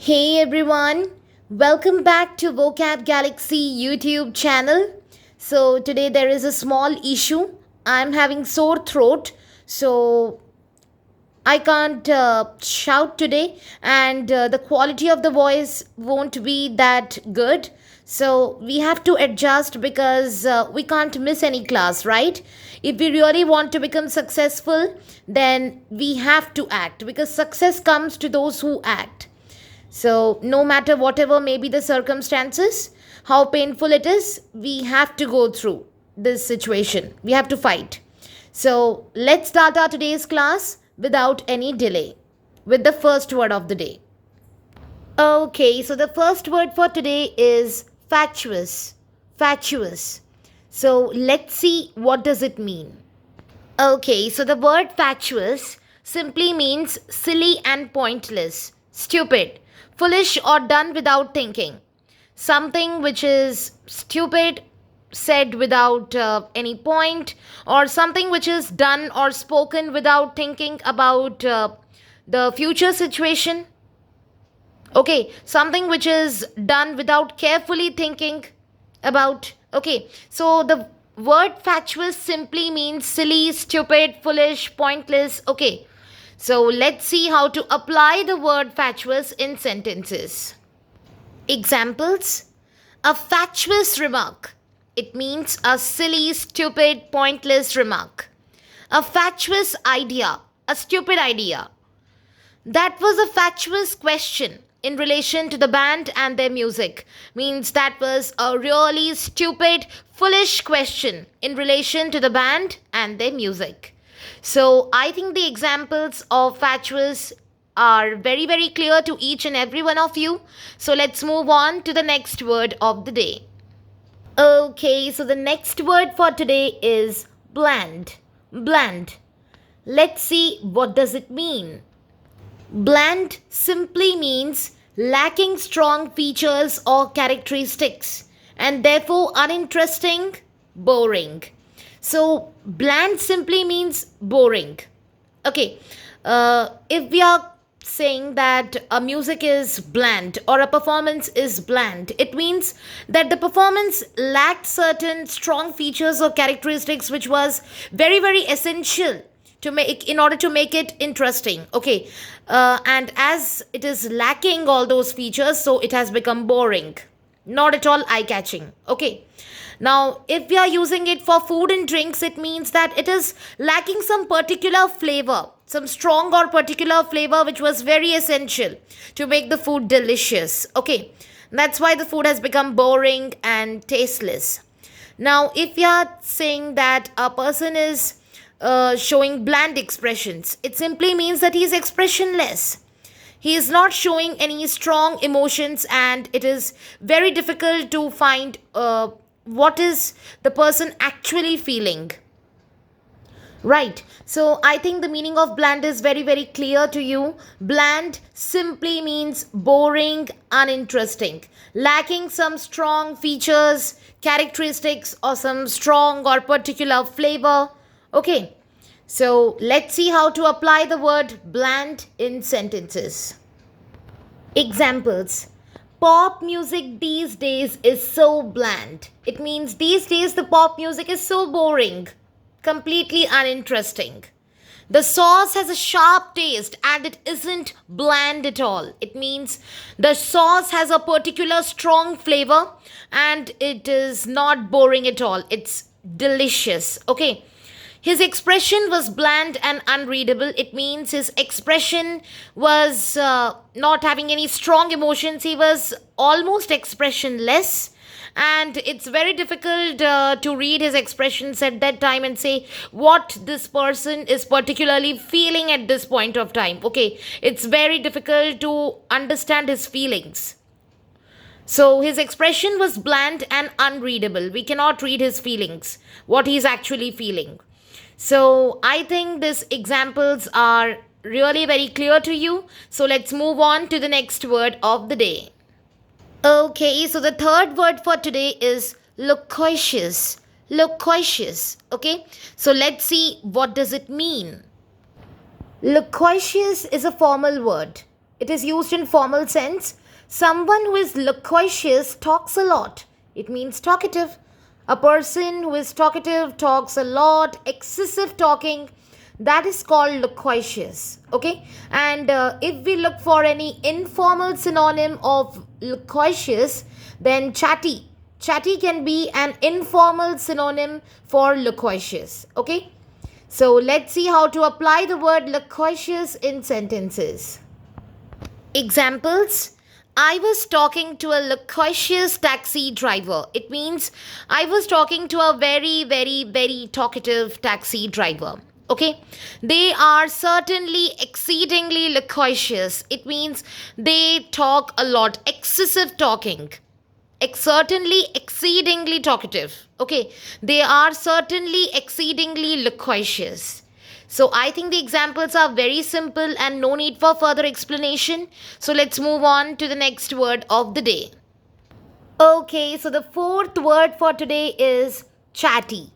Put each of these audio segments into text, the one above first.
Hey everyone, welcome back to Vocab Galaxy YouTube channel. So today there is a small issue. I'm having sore throat, so I can't shout today, and the quality of the voice won't be that good. So we have to adjust because we can't miss any class, right? If we really want to become successful, then we have to act because success comes to those who act. So, no matter whatever may be the circumstances, how painful it is, we have to go through this situation. We have to fight. So, let's start our today's class without any delay with the first word of the day. Okay, so the first word for today is fatuous. Fatuous. So, let's see what does it mean. Okay, so the word fatuous simply means silly and pointless, stupid, foolish or done without thinking. Something which is stupid, said without any point, or something which is done or spoken without thinking about the future situation. Okay, something which is done without carefully thinking about. Okay, so the word fatuous simply means silly, stupid, foolish, pointless. Okay, so let's see how to apply the word fatuous in sentences. Examples: a fatuous remark. It means a silly, stupid, pointless remark. A fatuous idea. A stupid idea. That was a fatuous question in relation to the band and their music. Means that was a really stupid, foolish question in relation to the band and their music. So I think the examples of fatuous are very, very clear to each and every one of you. So let's move on to the next word of the day. Okay, so the next word for today is bland. Bland. Let's see what does it mean. Bland simply means lacking strong features or characteristics and therefore uninteresting, boring. So, bland simply means boring. Okay, if we are saying that a music is bland or a performance is bland, it means that the performance lacked certain strong features or characteristics which was very, very essential to make in order to make it interesting. Okay, and as it is lacking all those features, so it has become boring, not at all eye catching. Okay, now if we are using it for food and drinks, it means that it is lacking some particular flavor, some strong or particular flavor which was very essential to make the food delicious. Okay, that's why the food has become boring and tasteless. Now if we are saying that a person is showing bland expressions, it simply means that he is expressionless. He is not showing any strong emotions, and it is very difficult to find what is the person actually feeling. Right. So I think the meaning of bland is very, very clear to you. Bland simply means boring, uninteresting, lacking some strong features, characteristics, or some strong or particular flavor. Okay. So let's see how to apply the word bland in sentences. Examples: pop music these days is so bland. It means these days the pop music is so boring, completely uninteresting. The sauce has a sharp taste and it isn't bland at all. It means the sauce has a particular strong flavor and it is not boring at all. It's delicious. Okay. His expression was bland and unreadable. It means his expression was not having any strong emotions. He was almost expressionless. And it's very difficult to read his expressions at that time and say what this person is particularly feeling at this point of time. Okay, it's very difficult to understand his feelings. So his expression was bland and unreadable. We cannot read his feelings, what he's actually feeling. So I think these examples are really very clear to you. So let's move on to the next word of the day. Okay, so the third word for today is loquacious. Loquacious. Okay, so let's see what does it mean. Loquacious is a formal word. It is used in formal sense. Someone who is loquacious talks a lot. It means talkative. A person who is talkative talks a lot, excessive talking, that is called loquacious. Okay, and if we look for any informal synonym of loquacious, then chatty. Chatty can be an informal synonym for loquacious. Okay, so let's see how to apply the word loquacious in sentences. Examples: I was talking to a loquacious taxi driver. It means I was talking to a very, very, very talkative taxi driver. Okay, they are certainly exceedingly loquacious. It means they talk a lot, excessive talking. Certainly exceedingly talkative. Okay, they are certainly exceedingly loquacious. So I think the examples are very simple and no need for further explanation. So let's move on to the next word of the day. Okay, so the fourth word for today is chatty.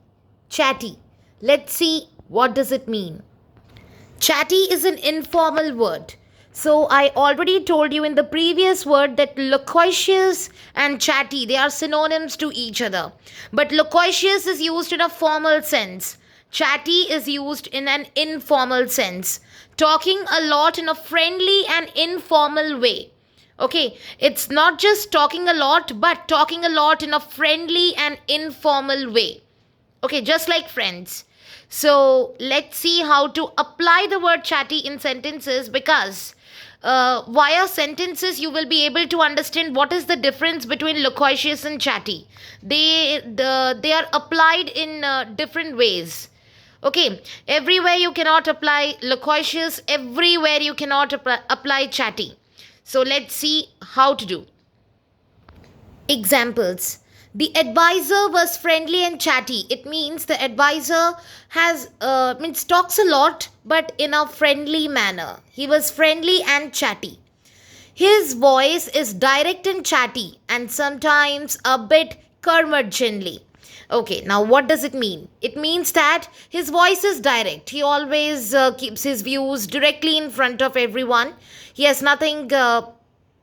Chatty. Let's see what does it mean. Chatty is an informal word. So I already told you in the previous word that loquacious and chatty, they are synonyms to each other. But loquacious is used in a formal sense. Chatty is used in an informal sense. Talking a lot in a friendly and informal way. Okay, it's not just talking a lot, but talking a lot in a friendly and informal way. Okay, just like friends. So let's see how to apply the word chatty in sentences, because via sentences you will be able to understand what is the difference between loquacious and chatty. They are applied in different ways. Okay, everywhere you cannot apply loquacious, everywhere you cannot apply chatty. So let's see how to do. Examples: the advisor was friendly and chatty. It means the advisor has means talks a lot, but in a friendly manner. He was friendly and chatty. His voice is direct and chatty, and sometimes a bit curmudgeonly. Okay, now what does it mean? It means that his voice is direct. He always keeps his views directly in front of everyone. He has nothing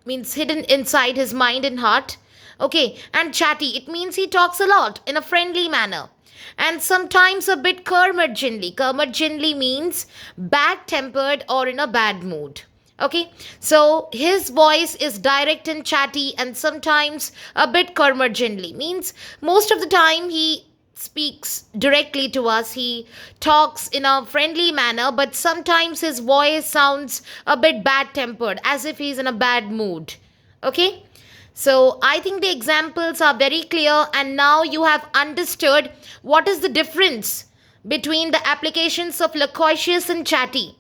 means hidden inside his mind and heart. Okay, and chatty, it means he talks a lot in a friendly manner. And sometimes a bit curmudgeonly. Curmudgeonly means bad tempered or in a bad mood. Okay, so his voice is direct and chatty, and sometimes a bit curmudgeonly. Means most of the time he speaks directly to us. He talks in a friendly manner, but sometimes his voice sounds a bit bad tempered, as if he's in a bad mood. Okay, so I think the examples are very clear, and now you have understood what is the difference between the applications of loquacious and chatty.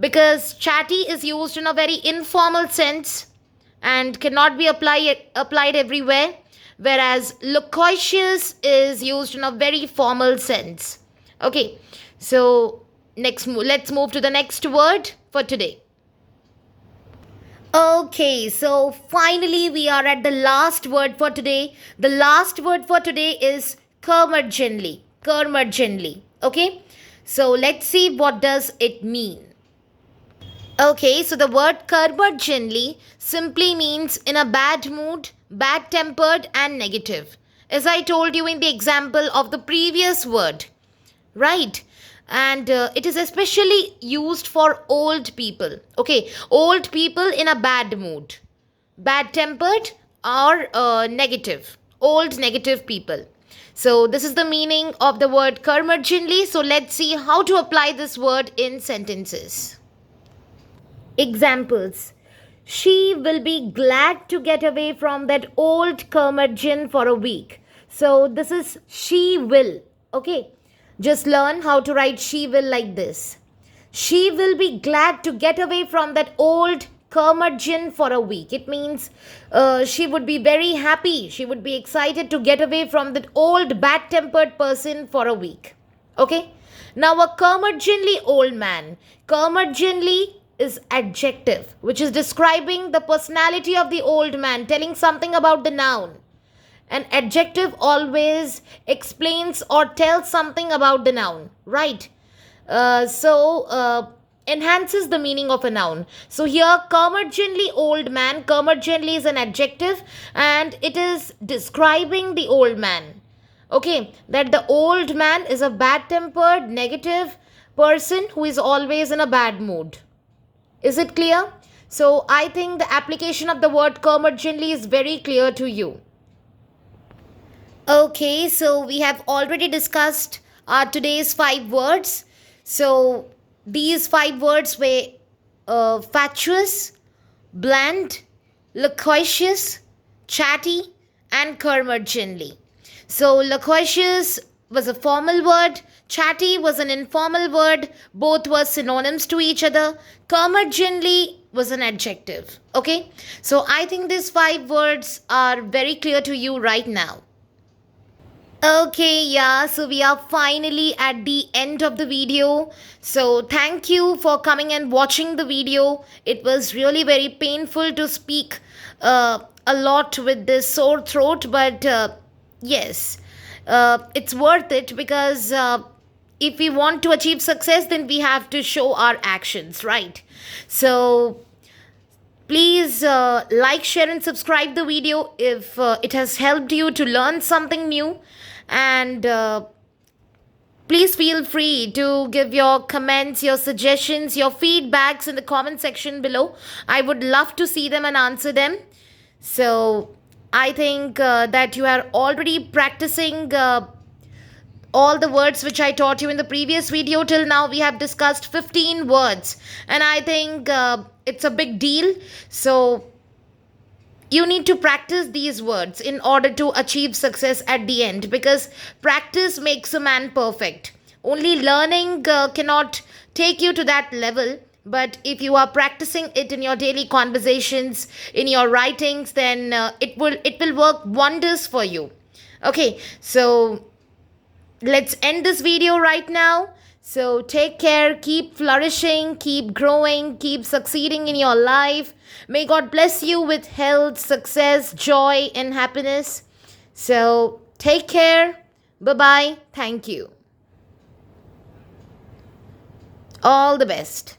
Because chatty is used in a very informal sense and cannot be applied everywhere, whereas loquacious is used in a very formal sense. Okay, so let's move to the next word for today. Okay, so finally we are at the last word for today. The last word for today is curmudgeonly. Curmudgeonly. Okay, so let's see what does it mean. Okay, so the word curmudgeonly simply means in a bad mood, bad tempered, and negative. As I told you in the example of the previous word, right? And it is especially used for old people. Okay, old people in a bad mood, bad tempered, or negative, old negative people. So, this is the meaning of the word curmudgeonly. So, let's see how to apply this word in sentences. Examples: she will be glad to get away from that old curmudgeon for a week. So this is she will. Okay, just learn how to write she will like this. She will be glad to get away from that old curmudgeon for a week. It means she would be very happy. She would be excited to get away from that old bad tempered person for a week. Okay, now a curmudgeonly old man. Curmudgeonly is adjective, which is describing the personality of the old man, telling something about the noun. An adjective always explains or tells something about the noun, right? So enhances the meaning of a noun. So here, curmudgeonly old man, curmudgeonly is an adjective and it is describing the old man. Okay, that the old man is a bad tempered, negative person who is always in a bad mood. Is it clear? So I think the application of the word curmudgeonly is very clear to you. Okay, so we have already discussed today's five words. So these five words were fatuous, bland, loquacious, chatty, and curmudgeonly. So loquacious was a formal word, chatty was an informal word, both were synonyms to each other. Curmudgeonly was an adjective. Okay, so I think these five words are very clear to you right now. Okay, yeah, so we are finally at the end of the video. So, thank you for coming and watching the video. It was really very painful to speak a lot with this sore throat, but yes, it's worth it because if we want to achieve success, then we have to show our actions, right? So, please like, share, and subscribe the video if it has helped you to learn something new. And please feel free to give your comments, your suggestions, your feedbacks in the comment section below. I would love to see them and answer them. So I think that you are already practicing all the words which I taught you in the previous video. Till now we have discussed 15 words and I think it's a big deal. So you need to practice these words in order to achieve success at the end, because practice makes a man perfect. Only learning cannot take you to that level, but if you are practicing it in your daily conversations, in your writings, then it will work wonders for you. Okay, so let's end this video right now. So take care, keep flourishing, keep growing, keep succeeding in your life. May God bless you with health, success, joy, and happiness. So take care. Bye bye. Thank you. All the best.